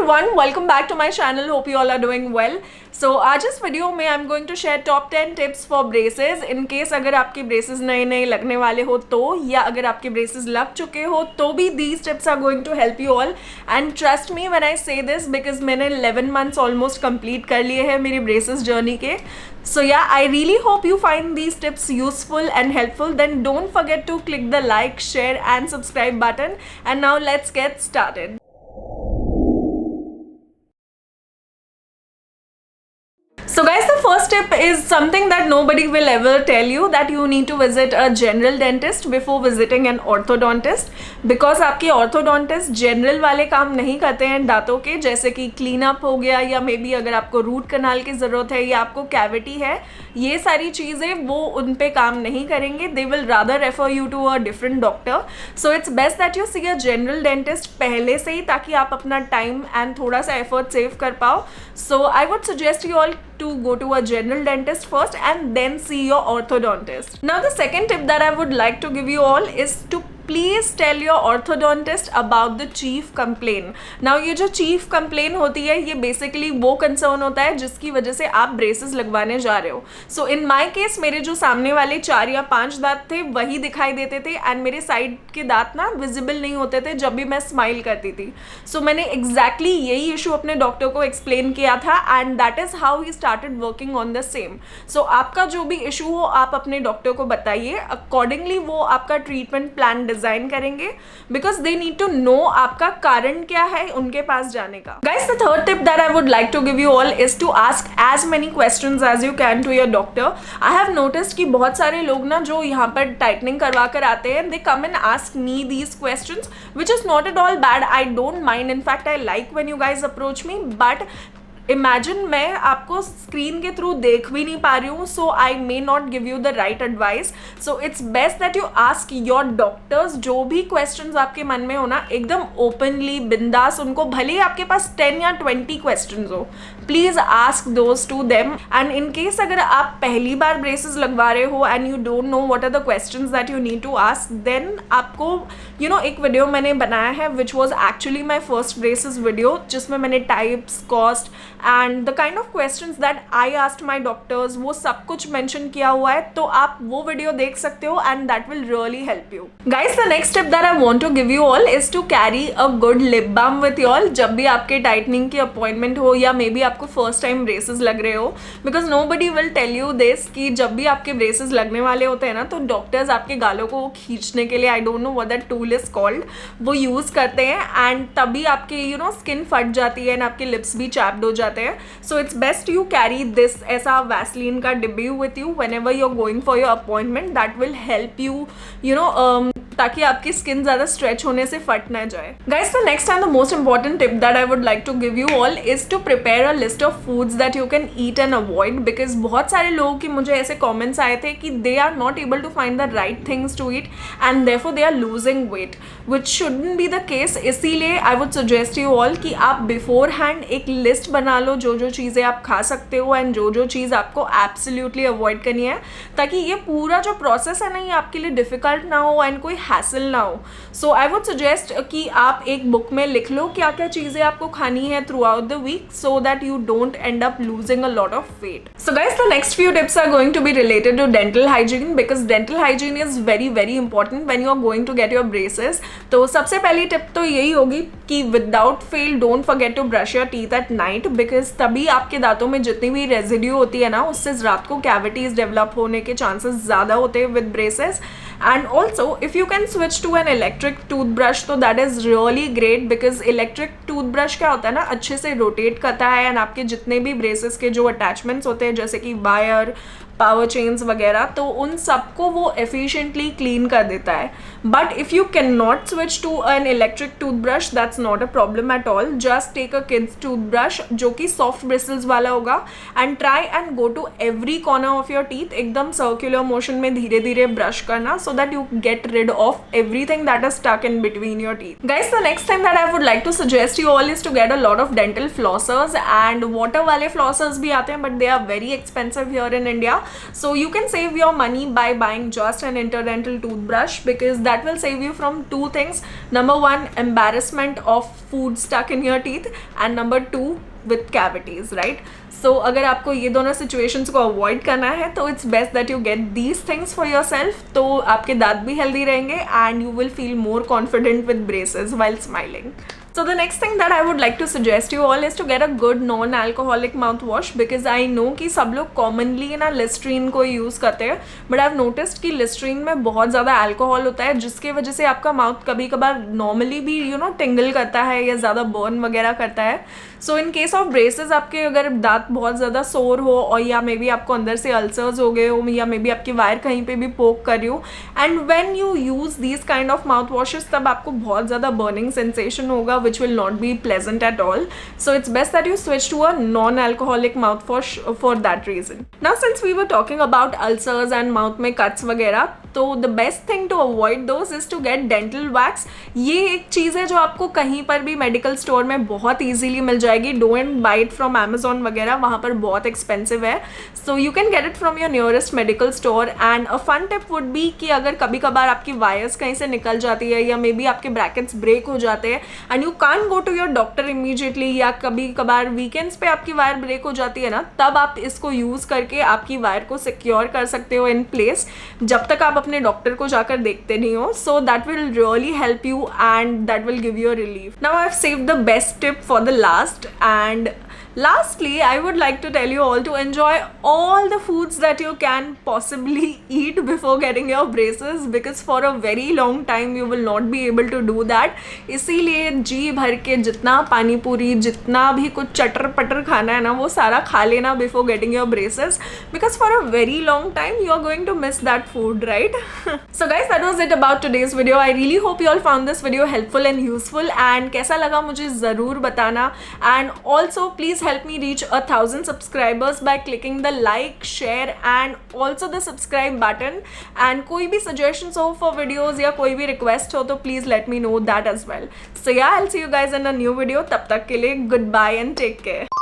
everyone, welcome back to my channel. Hope you all are doing well. So आज इस video में I am going to share top 10 tips for braces in case अगर आपके braces नए नए लगने वाले हो तो, या अगर आपके ब्रेसेस लग चुके हो तो भी these tips are going to help you all. And trust me when I say this because मैंने 11 मंथ्स ऑलमोस्ट कंप्लीट कर लिए हैं मेरी ब्रेसेस जर्नी के. So yeah, I really hope you find these tips useful and helpful. Then don't forget to click the like, share and subscribe button. And now let's get started. So guys, the first tip is something that nobody will ever tell you, that you need to visit a general dentist before visiting an orthodontist. Because आपके orthodontist general वाले काम नहीं करते हैं दांतों के, जैसे कि क्लीन अप हो गया या मे बी अगर आपको रूट कनाल की ज़रूरत है या आपको कैविटी है, ये सारी चीज़ें वो उन पे काम नहीं करेंगे. They will rather refer you to a different doctor. So it's best that you see a general dentist पहले से ही, ताकि आप अपना टाइम एंड थोड़ा सा एफर्ट सेव कर पाओ. So I would suggest you all to go to a general dentist first and then see your orthodontist. Now the second tip that I would like to give you all is to please tell your orthodontist about the chief complaint. Now ये जो chief complain होती है ये basically वो concern होता है जिसकी वजह से आप ब्रेसेस लगवाने जा रहे हो. सो इन माई केस मेरे जो सामने वाले 4 या 5 दांत थे वही दिखाई देते थे एंड मेरे साइड के दांत ना विजिबल नहीं होते थे जब भी मैं स्माइल करती थी. सो मैंने एग्जैक्टली यही इशू अपने डॉक्टर को एक्सप्लेन किया था and that is how he started working on the same. So आपका जो भी इशू हो आप अपने डॉक्टर को बताइए, अकॉर्डिंगली वो आपका ट्रीटमेंट प्लान डिजाइन करेंगे because they need to know आपका कारण क्या है उनके पास जाने का. Guys, the third tip that I would like to give you all is to ask as many questions as you can to your doctor. I have noticed कि बहुत सारे लोग ना जो यहाँ पर टाइटनिंग करवा कर आते हैं, they come and ask me these questions which is not at all bad. I don't mind, in fact I like when you guys approach me, but imagine मैं आपको स्क्रीन के थ्रू देख भी नहीं पा रही हूँ, so I may not give you the right advice. So it's best that you ask your doctors जो भी क्वेश्चंस आपके मन में हो ना, एकदम ओपनली बिंदास उनको, भले ही आपके पास 10 या 20 क्वेश्चंस हो, please ask those to them. And in case अगर आप पहली बार ब्रेसेस लगवा रहे हो and you don't know what are the questions that you need to ask, then आपको एक वीडियो मैंने बनाया है which was actually my first braces video, जिसमें मैंने types, cost and the kind of questions that I asked my doctors वो सब कुछ मेंशन किया हुआ है. तो आप वो वीडियो देख सकते हो and that will really help you. Guys, the next tip that I want to give you all is to carry a good lip balm with you all जब भी आपके टाइटनिंग की अपॉइंटमेंट हो या मे बी आपको first time braces लग रहे हो. Because nobody will tell you this कि जब भी आपके ब्रेसेस लगने वाले होते हैं ना, तो डॉक्टर्स आपके गालों को खींचने के लिए, I don't know what that tool is called, वो यूज़ करते हैं एंड तभी आपकी स्किन फट जाती है एंड आपके लिप्स भी चैप्ड हो जाते हैं. So it's best you carry this ऐसा वैसलीन का डिब्बी with you whenever you are going for your appointment. That will help you ताकि आपकी स्किन ज़्यादा स्ट्रेच होने से फट ना जाए. Guys, the next and the most important tip that I would like to give you all is to prepare a list of foods that you can eat and avoid. Because बहुत सारे लोगों की मुझे ऐसे कॉमेंट्स आए थे कि they are not able to find the right things to eat and therefore they are losing weight, which shouldn't be the case. इसीलिए I would suggest you all कि आप बिफोर हैंड एक लिस्ट बना लो जो जो चीज़ें आप खा सकते हो एंड जो जो चीज़ आपको एब्सोल्युटली अवॉइड करनी है, ताकि ये पूरा जो प्रोसेस है ना, ये आपके लिए डिफिकल्ट ना हो एंड कोई हैसल ना हो. सो आई वुड सजेस्ट कि आप एक बुक में लिख लो क्या क्या चीज़ें आपको खानी है throughout the week, so that you don't end up losing a lot of weight. So guys, the next few tips are going to be related to dental hygiene, because dental hygiene is very very important when you are going to get your braces. तो सबसे पहली tip तो यही होगी कि without fail don't forget to brush your teeth at night, because तभी आपके दांतों में जितनी भी रेजिड्यू होती है ना, उससे रात को कैविटीज डेवलप होने के चांसेस ज़्यादा होते हैं with braces. And also, if you can switch to an electric toothbrush, तो that is really great because electric toothbrush क्या होता है ना, अच्छे से रोटेट करता है एंड आपके जितने भी ब्रेसेस के जो अटैचमेंट्स होते हैं जैसे कि वायर, पावर चेन्स वगैरह, तो उन सबको वो एफिशिएंटली क्लीन कर देता है. But if you can not switch to an electric toothbrush, that's not a problem at all. Just take a kids toothbrush जो कि सॉफ्ट ब्रिसल्स वाला होगा and try and go to every corner of your teeth. एकदम circular motion में धीरे धीरे brush करना so that you get rid of everything that is stuck in between your teeth. Guys, the next thing that I would like to suggest you all is to get a lot of dental flossers, and water wale flossers bhi aate hain, but they are very expensive here in India. So you can save your money by buying just an interdental toothbrush, because that will save you from two things. Number one, embarrassment of food stuck in your teeth, and number two, with cavities, right? So अगर आपको ये दोनों situations को avoid करना है तो it's best that you get these things for yourself, तो आपके दांत भी healthy रहेंगे and you will feel more confident with braces while smiling. So the next thing that I would like to suggest you all is to get a good non-alcoholic mouthwash, because I know कि सब लोग commonly ना Listerine को use करते हैं, but I've noticed कि Listerine में बहुत ज़्यादा alcohol होता है, जिसके वजह से आपका mouth कभी कभार normally भी tingle करता है या ज़्यादा burn वगैरह करता है. So in case of braces, आपके अगर दांत बहुत ज़्यादा sore हो, और या मे बी आपको अंदर से अल्सर्स हो गए हो, या मे बी आपकी वायर कहीं पे भी पोक कर रही हो, and when you use these kind of mouth washes, तब आपको बहुत ज़्यादा बर्निंग सेंसेशन होगा, which will not be pleasant at all. So it's best that you switch to a non-alcoholic mouthwash for that reason. Now since we were talking about ulcers and mouth में cuts वगैरह, तो the best thing to avoid those is to get dental wax. ये एक चीज़ है जो आपको कहीं पर भी मेडिकल स्टोर में बहुत ईजीली मिल जाएगी. Don't buy it from Amazon वगैरह, वहाँ पर बहुत एक्सपेंसिव है. So you can get it from your nearest medical store. And a fun tip would be कि अगर कभी कभार आपकी वायर्स कहीं से निकल जाती है, या मे बी आपके ब्रैकेट्स ब्रेक हो जाते हैं and you can't go to your doctor immediately, या कभी कभार वीकेंड्स पे आपकी वायर ब्रेक हो जाती है ना, तब आप इसको यूज़ करके आपकी वायर को सिक्योर कर सकते हो इन प्लेस, जब तक आप अपने डॉक्टर को जाकर देखते नहीं हो. So that will really help you and that will give you a relief. Now I have saved the best tip for the last, and lastly I would like to tell you all to enjoy all the foods that you can possibly eat before getting your braces, because for a very long time you will not be able to do that. इसीलिए जी भर के जितना पानी पूरी, जितना भी कुछ चटर पटर खाना है ना, वो सारा खा लेना before getting your braces, because for a very long time you are going to miss that food, right? So guys, that was it about today's video. I really hope you all found this video helpful and useful, and कैसा लगा मुझे ज़रूर बताना. And also please help me reach 1,000 subscribers by clicking the like, share and also the subscribe button. And कोई भी suggestions हो for videos या कोई भी request हो तो please let me know that as well. So yeah, I'll see you guys in a new video. तब तक के लिए goodbye and take care.